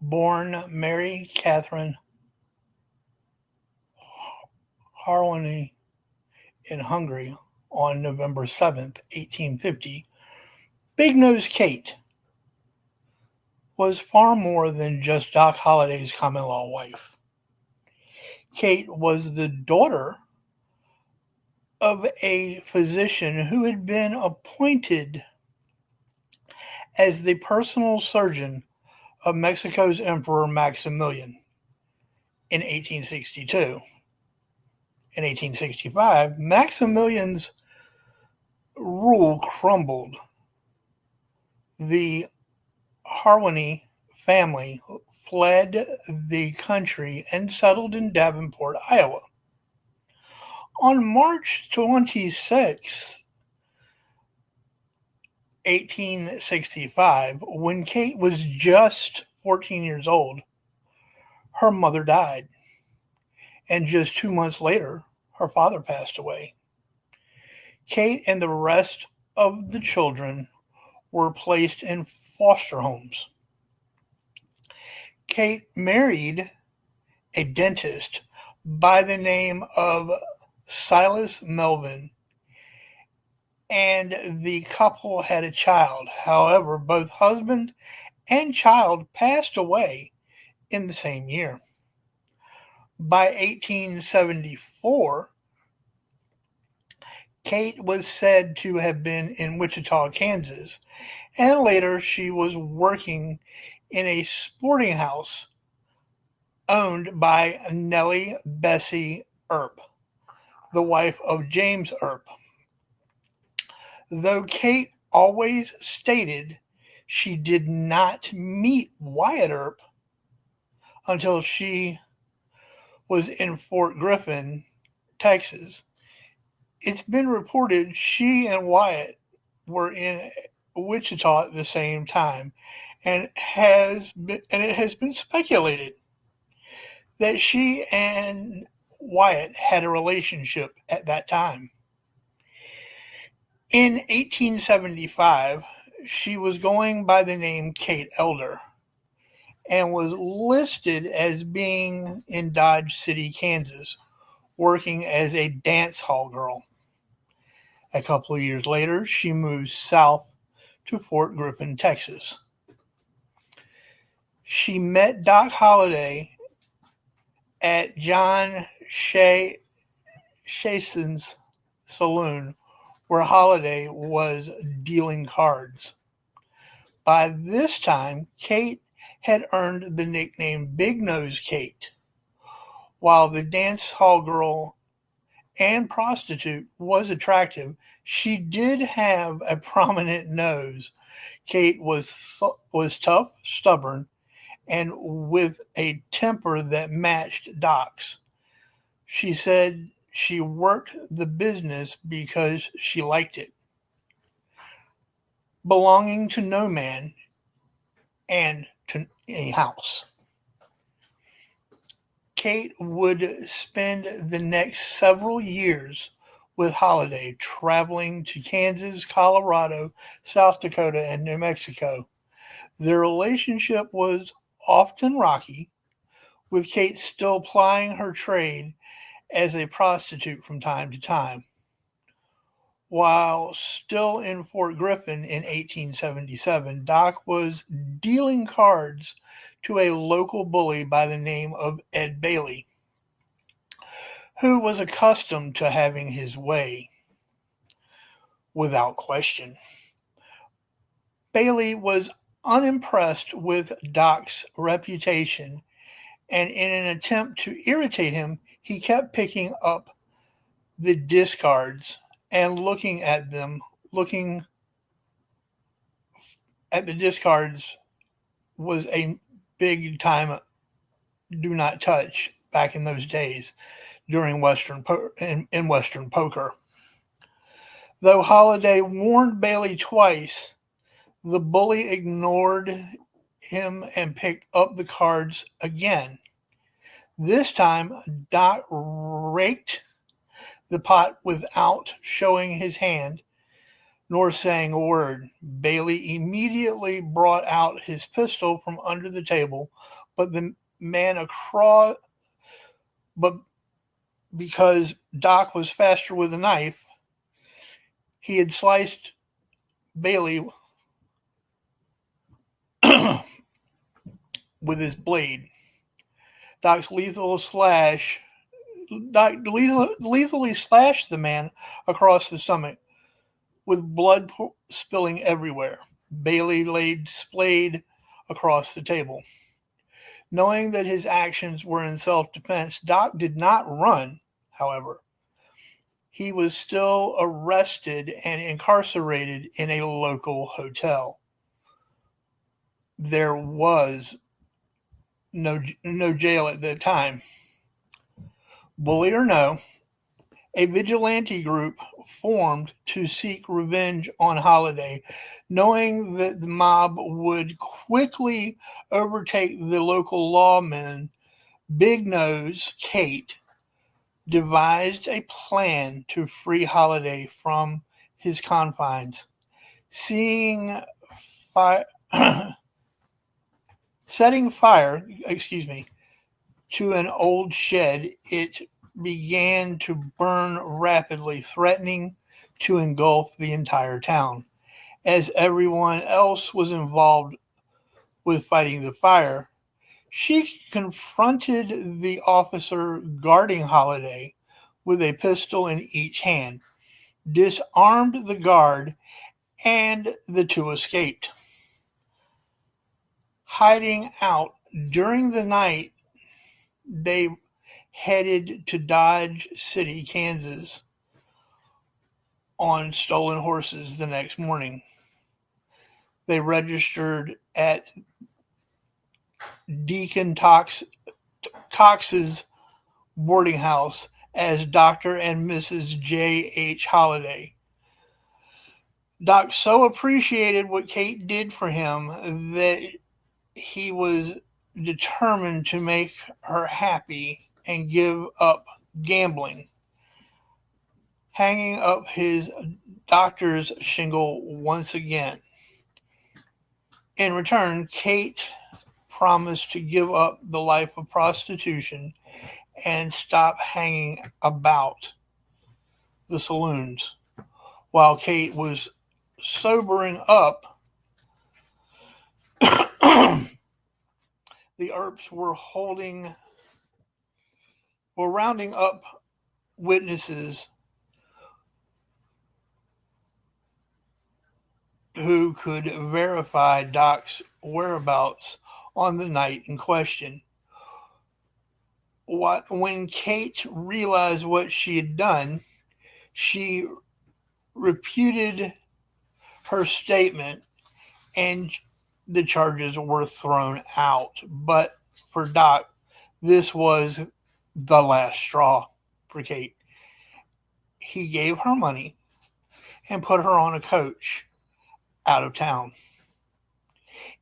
born Mary Katherine Haroney in Hungary on November 7th, 1850, Big Nose Kate was far more than just Doc Holliday's common law wife. Kate was the daughter of a physician who had been appointed as the personal surgeon of Mexico's Emperor Maximilian in 1862. In 1865, Maximilian's rule crumbled. The Haroney family fled the country and settled in Davenport, Iowa. On March 26, 1865, when Kate was just 14 years old, her mother died, and just 2 months later, her father passed away. Kate and the rest of the children were placed in foster homes. Kate married a dentist by the name of Silas Melvin, and the couple had a child. However, both husband and child passed away in the same year. By 1874, Kate was said to have been in Wichita, Kansas, and later she was working in a sporting house owned by Nellie Bessie Earp, the wife of James Earp. Though Kate always stated she did not meet Wyatt Earp until she was in Fort Griffin, Texas, it's been reported she and Wyatt were in Wichita at the same time, and it has been speculated that she and Wyatt had a relationship at that time. In 1875, she was going by the name Kate Elder and was listed as being in Dodge City, Kansas, working as a dance hall girl. A couple of years later, she moved south to Fort Griffin, Texas. She met Doc Holliday at John Chasen's saloon, where Holliday was dealing cards. By this time, Kate had earned the nickname Big Nose Kate. While the dance hall girl and prostitute was attractive, she did have a prominent nose. Kate was tough, stubborn, and with a temper that matched Doc's. She said she worked the business because she liked it, belonging to no man and to a house. Kate would spend the next several years with Holliday, traveling to Kansas, Colorado, South Dakota, and New Mexico. Their relationship was often rocky, with Kate still plying her trade as a prostitute from time to time. While still in Fort Griffin in 1877, Doc was dealing cards to a local bully by the name of Ed Bailey, who was accustomed to having his way without question. Bailey was unimpressed with Doc's reputation, and in an attempt to irritate him, he kept picking up the discards and looking at them. Looking at the discards was a big time do not touch back in those days during in Western poker. Though Holliday warned Bailey twice, the bully ignored him and picked up the cards again. This time, Doc raked the pot without showing his hand, nor saying a word. Bailey immediately brought out his pistol from under the table, but the man across, but because Doc was faster with a knife, he had sliced Bailey with his blade. Doc's Doc lethally slashed the man across the stomach, with blood spilling everywhere. Bailey laid splayed across the table. Knowing that his actions were in self-defense, Doc did not run, however. He was still arrested and incarcerated in a local hotel. There was no jail at that time. Bully or no, a vigilante group formed to seek revenge on Holiday, knowing that the mob would quickly overtake the local lawman. Big Nose Kate devised a plan to free Holiday from his confines. Seeing fire, setting fire, to an old shed, it began to burn rapidly, threatening to engulf the entire town. As everyone else was involved with fighting the fire, she confronted the officer guarding Holiday with a pistol in each hand, disarmed the guard, and the two escaped. Hiding out during the night, they headed to Dodge City, Kansas on stolen horses the next morning. They registered at Deacon Cox's boarding house as Dr. and Mrs. J. H. Holiday. Doc so appreciated what Kate did for him that he was determined to make her happy and give up gambling, hanging up his doctor's shingle once again. In return, Kate promised to give up the life of prostitution and stop hanging about the saloons. While Kate was sobering up, the Earps were rounding up witnesses who could verify Doc's whereabouts on the night in question. When Kate realized what she had done, she refuted her statement and the charges were thrown out. But for Doc, this was the last straw for Kate. He gave her money and put her on a coach out of town.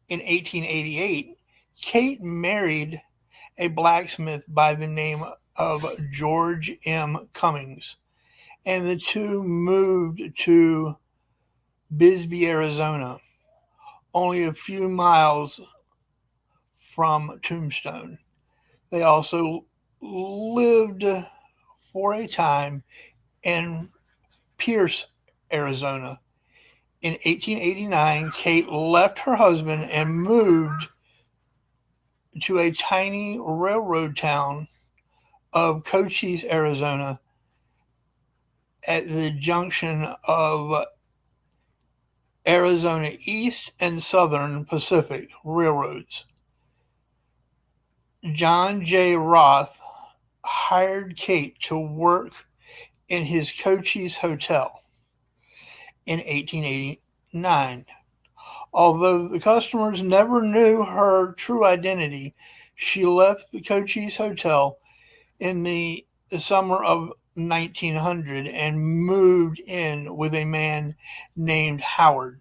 In 1888, Kate married a blacksmith by the name of George M. Cummings, and the two moved to Bisbee, Arizona, only a few miles from Tombstone. They also lived for a time in Pierce, Arizona. In 1889, Kate left her husband and moved to a tiny railroad town of Cochise, Arizona, at the junction of Arizona East and Southern Pacific Railroads. John J. Roth hired Kate to work in his Cochise hotel in 1889. Although the customers never knew her true identity, she left the Cochise hotel in the summer of 1900 and moved in with a man named Howard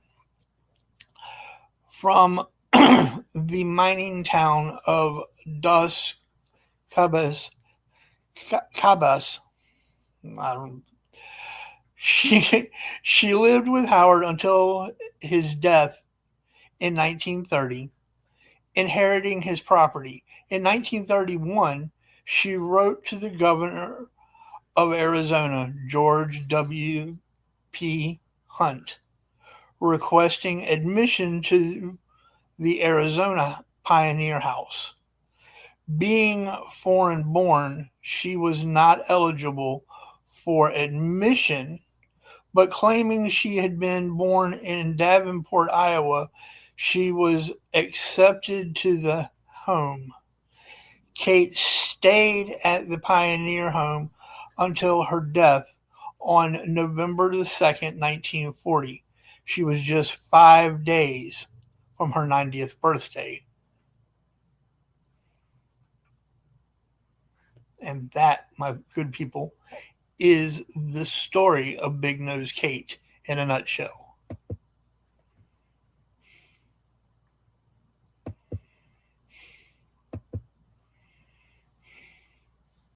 from the mining town of Dos Cabas. She lived with Howard until his death in 1930, inheriting his property. In 1931, she wrote to the governor of Arizona, George W. P. Hunt, requesting admission to the Arizona Pioneer House. Being foreign born, she was not eligible for admission, but claiming she had been born in Davenport, Iowa, she was accepted to the home. Kate stayed at the Pioneer home until her death on November the 2nd, 1940. She was just 5 days from her 90th birthday. And that, my good people, is the story of Big Nose Kate in a nutshell.